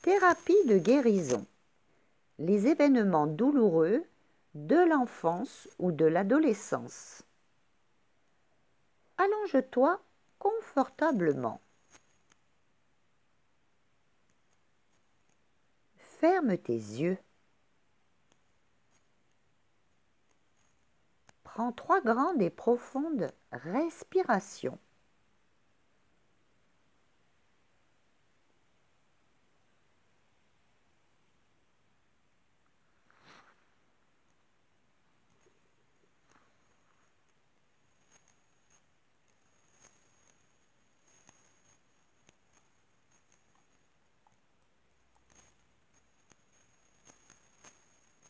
Thérapie de guérison. Les événements douloureux de l'enfance ou de l'adolescence. Allonge-toi confortablement. Ferme tes yeux. Prends 3 grandes et profondes respirations.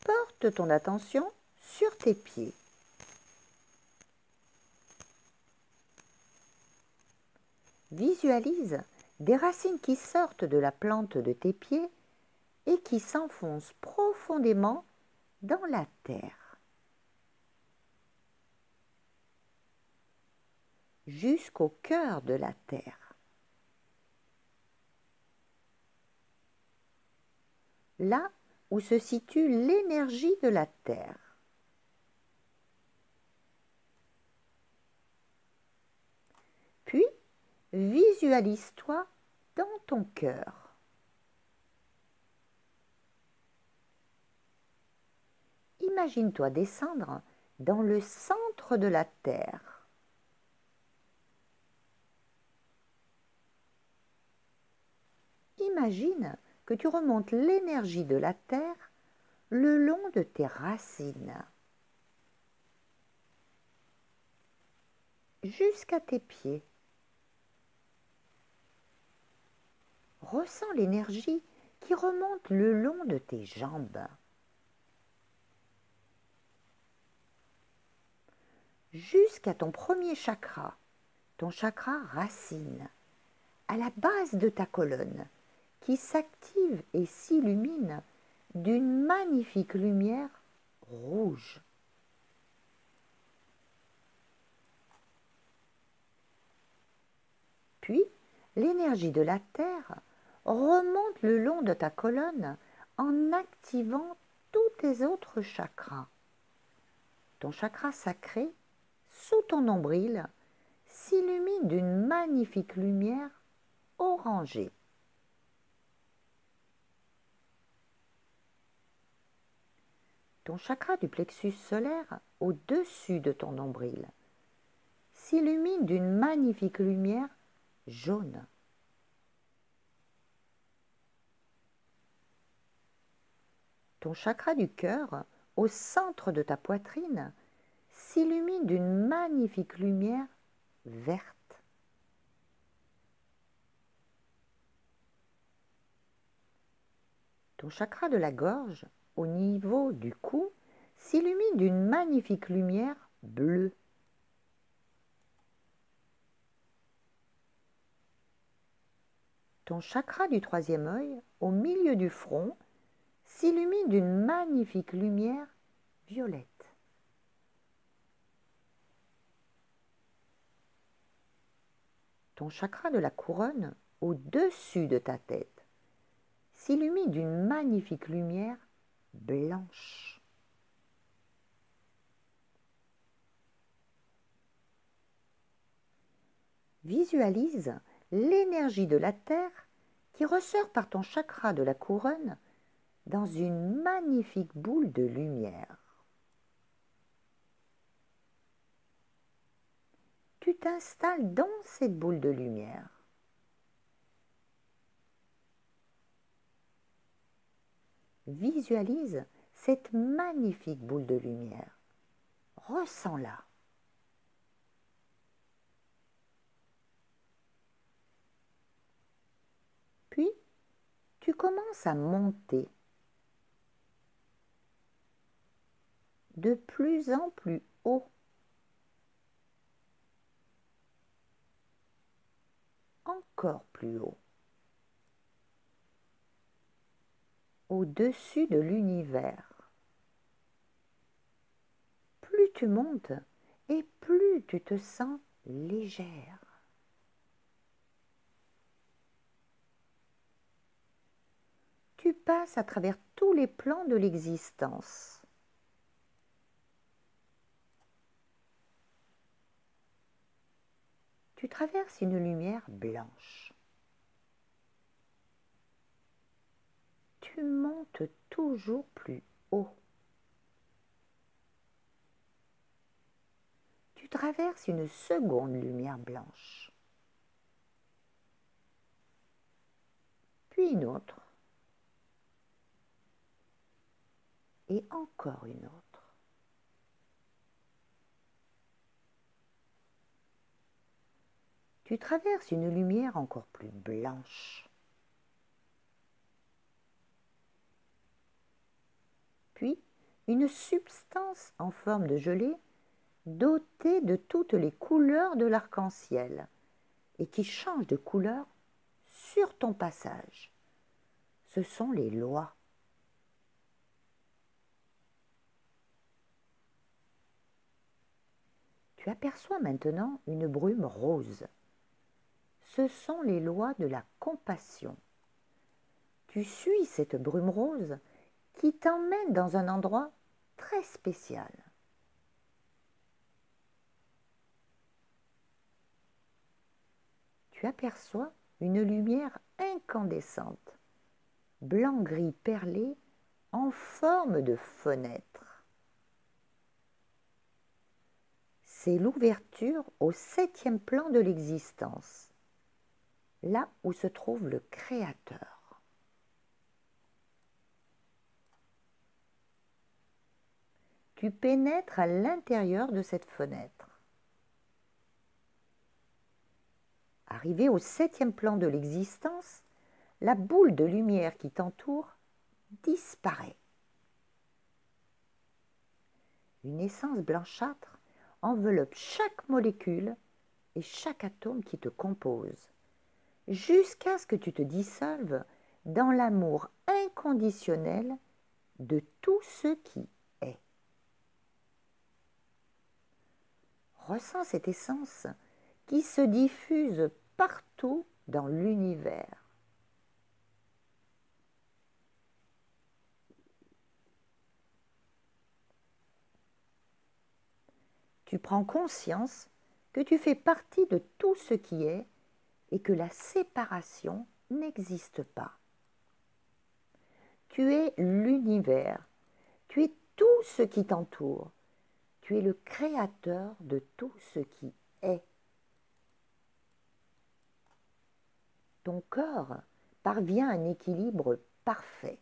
Porte ton attention sur tes pieds. Visualise des racines qui sortent de la plante de tes pieds et qui s'enfoncent profondément dans la terre, jusqu'au cœur de la terre. Là où se situe l'énergie de la terre. Puis, visualise-toi dans ton cœur. Imagine-toi descendre dans le centre de la terre. Imagine que tu remontes l'énergie de la terre le long de tes racines, jusqu'à tes pieds. Ressens l'énergie qui remonte le long de tes jambes. Jusqu'à ton premier chakra, ton chakra racine, à la base de ta colonne, qui s'active et s'illumine d'une magnifique lumière rouge. Puis, l'énergie de la terre remonte le long de ta colonne en activant tous tes autres chakras. Ton chakra sacré, sous ton nombril, s'illumine d'une magnifique lumière orangée. Ton chakra du plexus solaire, au-dessus de ton nombril, s'illumine d'une magnifique lumière jaune. Ton chakra du cœur, au centre de ta poitrine, s'illumine d'une magnifique lumière verte. Ton chakra de la gorge, au niveau du cou, s'illumine d'une magnifique lumière bleue. Ton chakra du troisième œil, au milieu du front, s'illumine d'une magnifique lumière violette. Ton chakra de la couronne, au-dessus de ta tête, s'illumine d'une magnifique lumière blanche. Visualise l'énergie de la terre qui ressort par ton chakra de la couronne dans une magnifique boule de lumière. Tu t'installes dans cette boule de lumière. Visualise cette magnifique boule de lumière. Ressens-la. Puis, tu commences à monter de plus en plus haut. Encore plus haut. Au-dessus de l'univers. Plus tu montes et plus tu te sens légère. Tu passes à travers tous les plans de l'existence. Tu traverses une lumière blanche. Tu montes toujours plus haut. Tu traverses une seconde lumière blanche. Puis une autre. Et encore une autre. Tu traverses une lumière encore plus blanche. Puis une substance en forme de gelée dotée de toutes les couleurs de l'arc-en-ciel et qui change de couleur sur ton passage. Ce sont les lois. Tu aperçois maintenant une brume rose. Ce sont les lois de la compassion. Tu suis cette brume rose qui t'emmène dans un endroit très spécial. Tu aperçois une lumière incandescente, blanc-gris perlé en forme de fenêtre. C'est l'ouverture au 7e plan de l'existence, là où se trouve le Créateur. Tu pénètres à l'intérieur de cette fenêtre. Arrivé au 7e plan de l'existence, la boule de lumière qui t'entoure disparaît. Une essence blanchâtre enveloppe chaque molécule et chaque atome qui te compose, jusqu'à ce que tu te dissolves dans l'amour inconditionnel de tout ce qui est. Ressens cette essence qui se diffuse partout dans l'univers. Tu prends conscience que tu fais partie de tout ce qui est et que la séparation n'existe pas. Tu es l'univers, tu es tout ce qui t'entoure, tu es le créateur de tout ce qui est. Ton corps parvient à un équilibre parfait.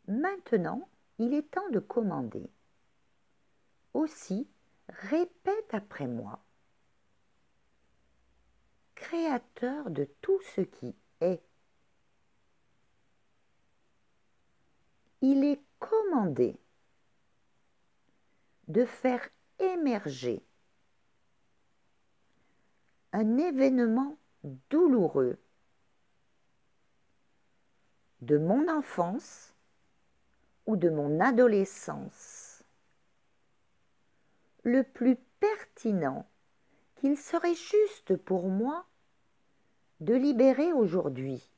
Maintenant, il est temps de commander. Aussi, répète après moi. Créateur de tout ce qui est. Il est commandé de faire émerger un événement douloureux de mon enfance ou de mon adolescence, le plus pertinent qu'il serait juste pour moi de libérer aujourd'hui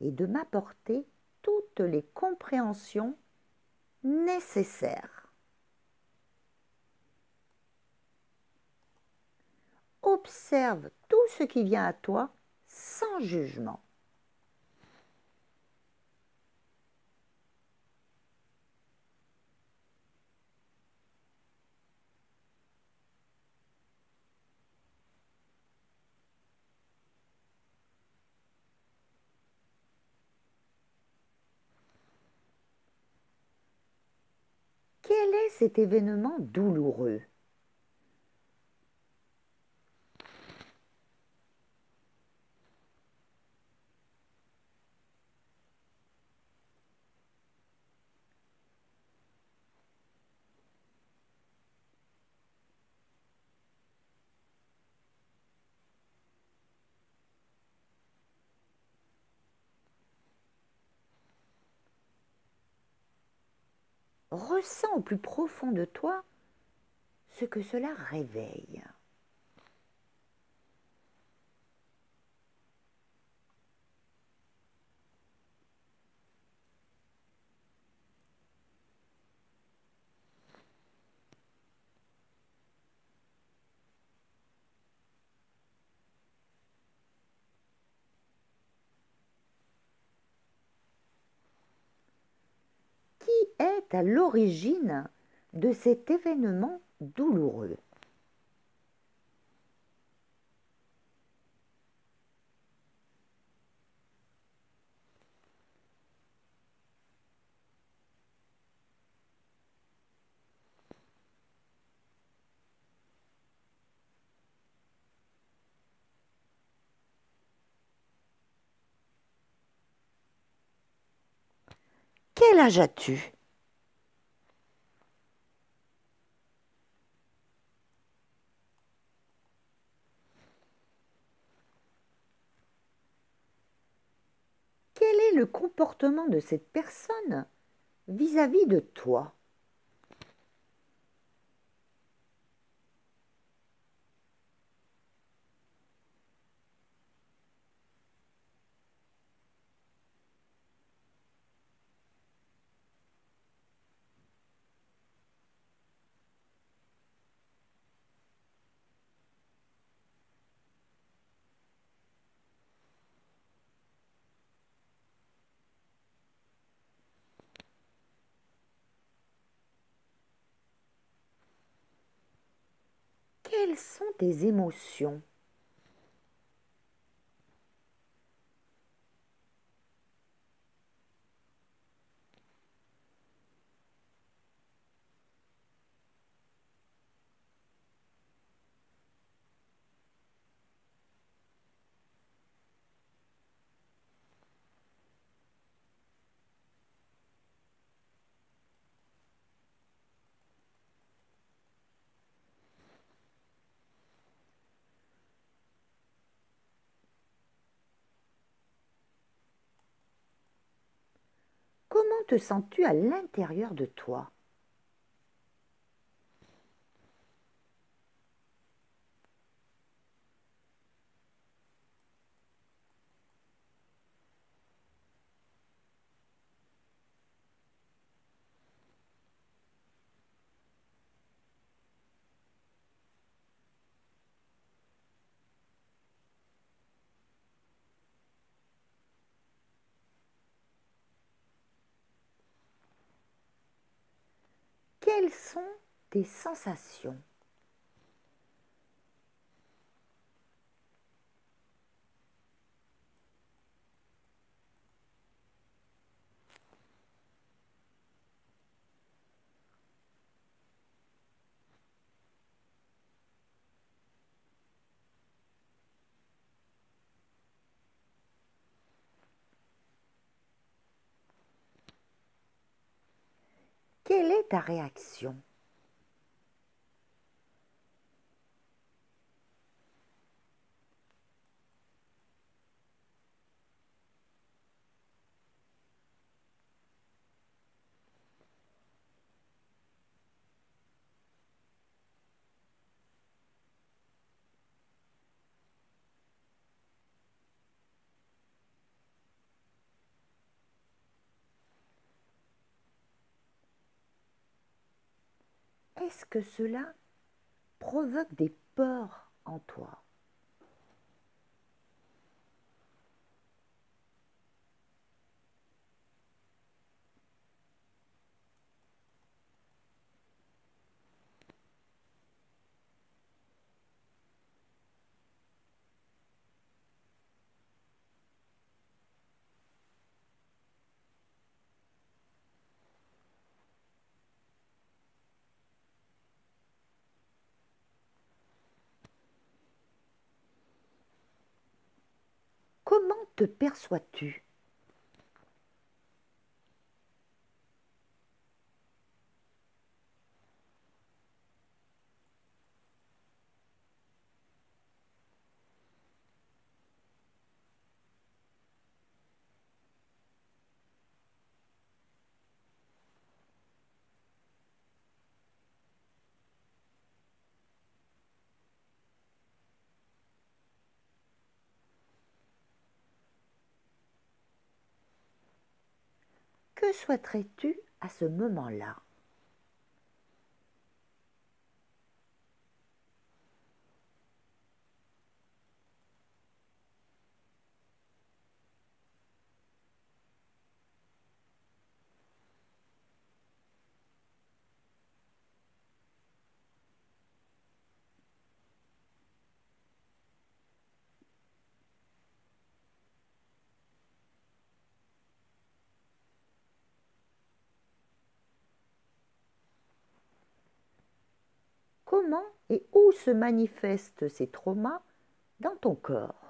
et de m'apporter toutes les compréhensions nécessaires. Observe tout ce qui vient à toi sans jugement. Quel est cet événement douloureux ? Ressens au plus profond de toi ce que cela réveille. Qui est à l'origine de cet événement douloureux? Quel âge as-tu? Quel est le comportement de cette personne vis-à-vis de toi? Quelles sont tes émotions? Comment te sens-tu à l'intérieur de toi? Quelles sont tes sensations? Quelle est ta réaction? Est-ce que cela provoque des peurs en toi? Comment te perçois-tu? Que souhaiterais-tu à ce moment-là? Comment et où se manifestent ces traumas dans ton corps?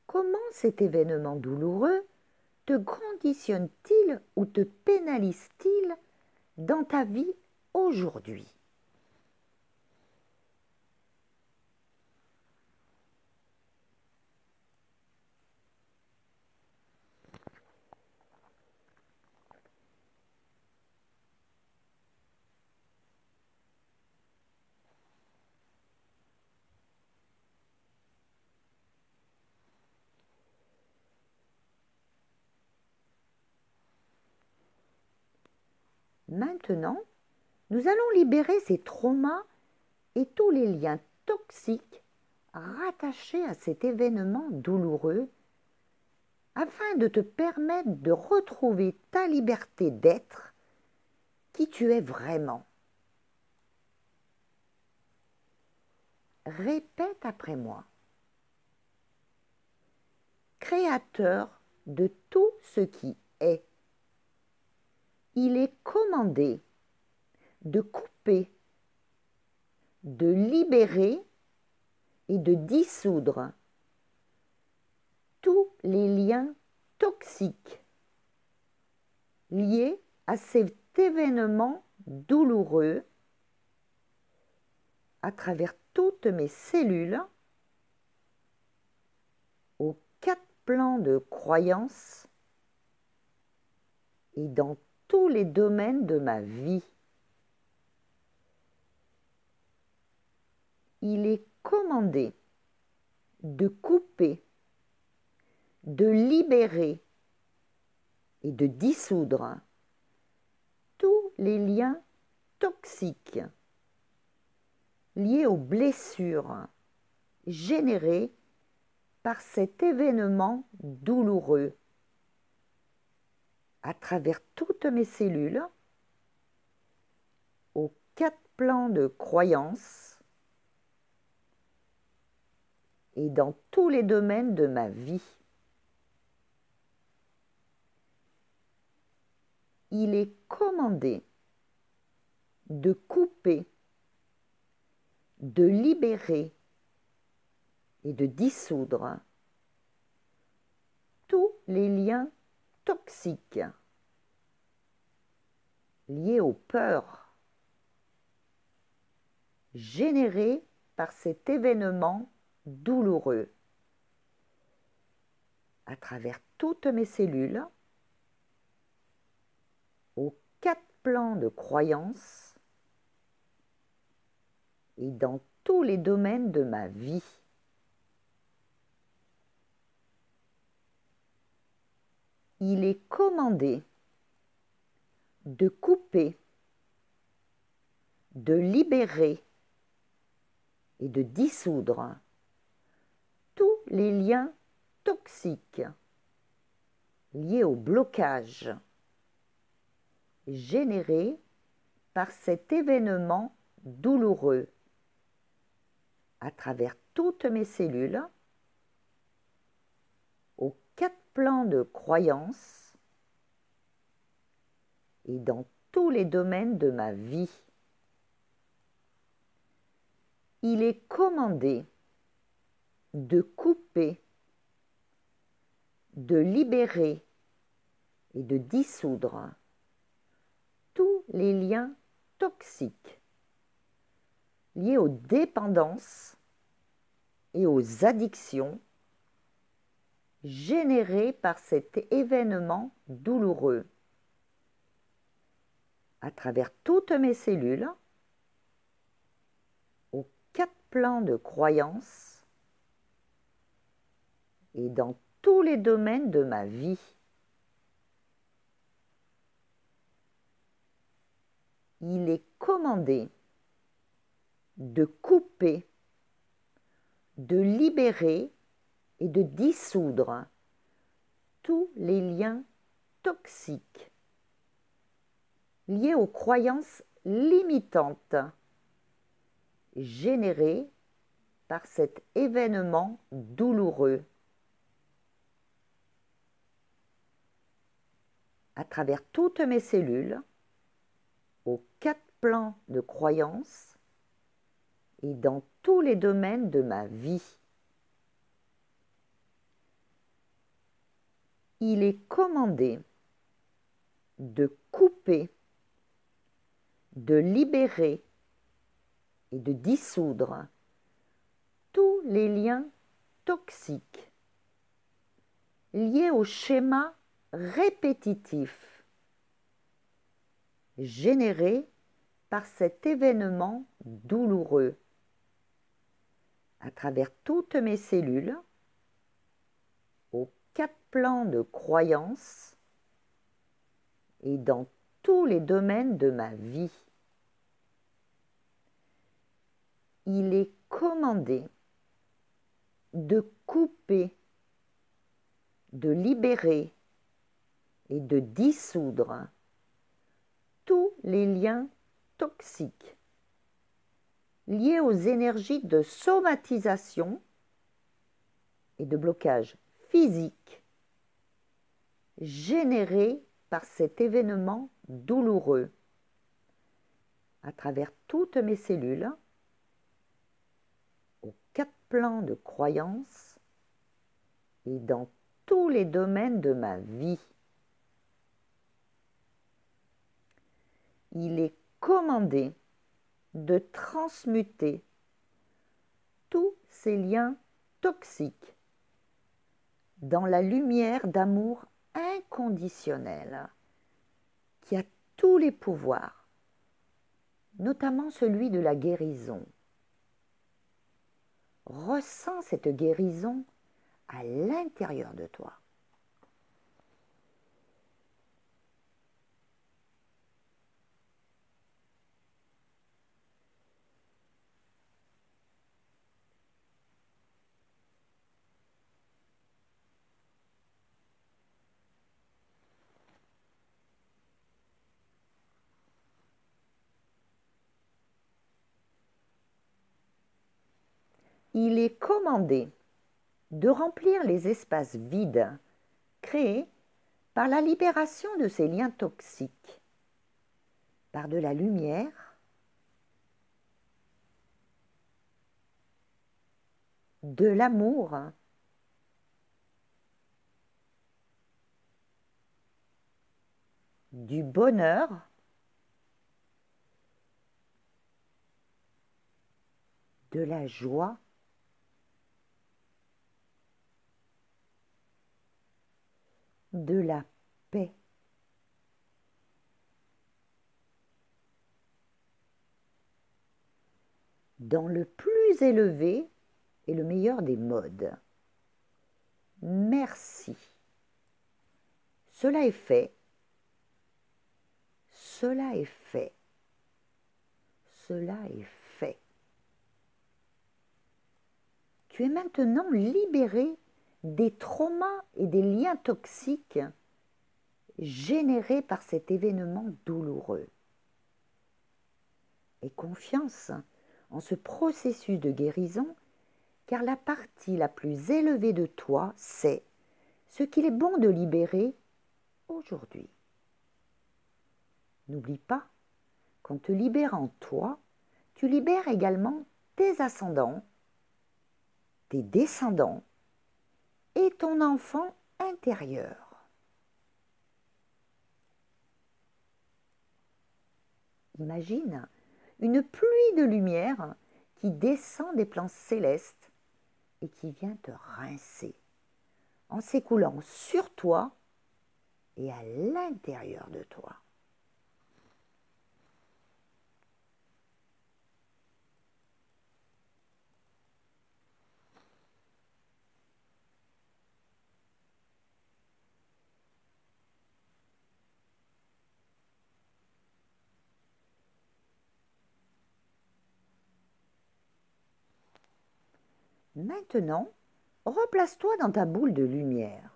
Comment cet événement douloureux te conditionne-t-il ou te pénalise-t-il dans ta vie aujourd'hui? Maintenant, nous allons libérer ces traumas et tous les liens toxiques rattachés à cet événement douloureux afin de te permettre de retrouver ta liberté d'être qui tu es vraiment. Répète après moi. Créateur de tout ce qui est. Il est commandé de couper, de libérer et de dissoudre tous les liens toxiques liés à cet événement douloureux à travers toutes mes cellules, aux 4 plans de croyance et dans tous les domaines de ma vie. Il est commandé de couper, de libérer et de dissoudre tous les liens toxiques liés aux blessures générées par cet événement douloureux à travers toutes mes cellules, aux 4 plans de croyance et dans tous les domaines de ma vie. Il est commandé de couper, de libérer et de dissoudre tous les liens toxiques liés aux peurs générées par cet événement douloureux à travers toutes mes cellules, aux 4 plans de croyance et dans tous les domaines de ma vie. Il est commandé de couper, de libérer et de dissoudre tous les liens toxiques liés au blocage générés par cet événement douloureux à travers toutes mes cellules, aux 4 plans de croyance et dans tous les domaines de ma vie. Il est commandé de couper, de libérer et de dissoudre tous les liens toxiques liés aux dépendances et aux addictions générées par cet événement douloureux à travers toutes mes cellules, aux 4 plans de croyances et dans tous les domaines de ma vie. Il est commandé de couper, de libérer et de dissoudre tous les liens toxiques liés aux croyances limitantes générées par cet événement douloureux à travers toutes mes cellules, aux 4 plans de croyances et dans tous les domaines de ma vie. Il est commandé de couper, de libérer et de dissoudre tous les liens toxiques liés au schéma répétitif généré par cet événement douloureux à travers toutes mes cellules, aux 4 plans de croyances et dans tous les domaines de ma vie. Il est commandé de couper, de libérer et de dissoudre tous les liens toxiques liés aux énergies de somatisation et de blocage physique générés par cet événement douloureux à travers toutes mes cellules, aux 4 plans de croyances et dans tous les domaines de ma vie. Il est commandé de transmuter tous ces liens toxiques dans la lumière d'amour inconditionnel qui a tous les pouvoirs, notamment celui de la guérison. Ressens cette guérison à l'intérieur de toi. Il est commandé de remplir les espaces vides créés par la libération de ces liens toxiques, par de la lumière, de l'amour, du bonheur, de la joie, de la paix. Dans le plus élevé et le meilleur des modes. Merci. Cela est fait. Cela est fait. Cela est fait. Tu es maintenant libéré des traumas et des liens toxiques générés par cet événement douloureux. Aie confiance en ce processus de guérison, car la partie la plus élevée de toi sait ce qu'il est bon de libérer aujourd'hui. N'oublie pas qu'en te libérant toi, tu libères également tes ascendants, tes descendants et ton enfant l'intérieur. Imagine une pluie de lumière qui descend des plans célestes et qui vient te rincer en s'écoulant sur toi et à l'intérieur de toi. Maintenant, replace-toi dans ta boule de lumière.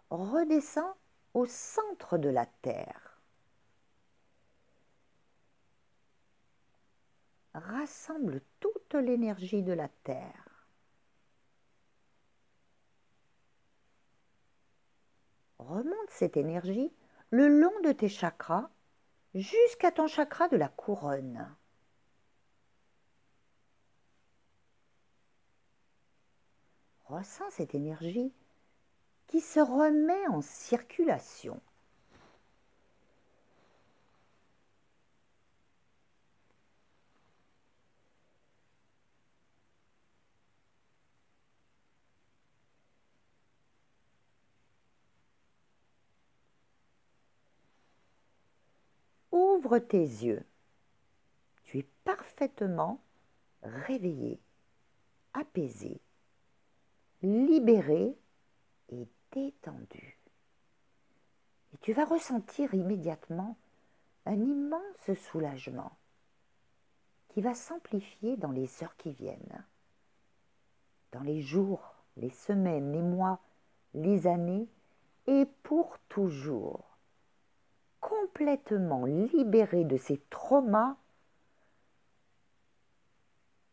Redescends au centre de la Terre. Rassemble toute l'énergie de la Terre. Remonte cette énergie le long de tes chakras jusqu'à ton chakra de la couronne. Ressens cette énergie qui se remet en circulation. Ouvre tes yeux. Tu es parfaitement réveillé, apaisé, libéré et détendu. Et tu vas ressentir immédiatement un immense soulagement qui va s'amplifier dans les heures qui viennent, dans les jours, les semaines, les mois, les années et pour toujours, complètement libéré de ces traumas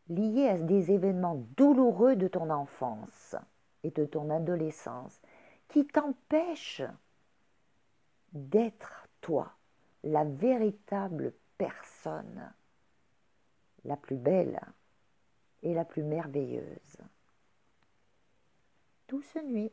liés à des événements douloureux de ton enfance et de ton adolescence qui t'empêchent d'être toi, la véritable personne, la plus belle et la plus merveilleuse. Douce nuit.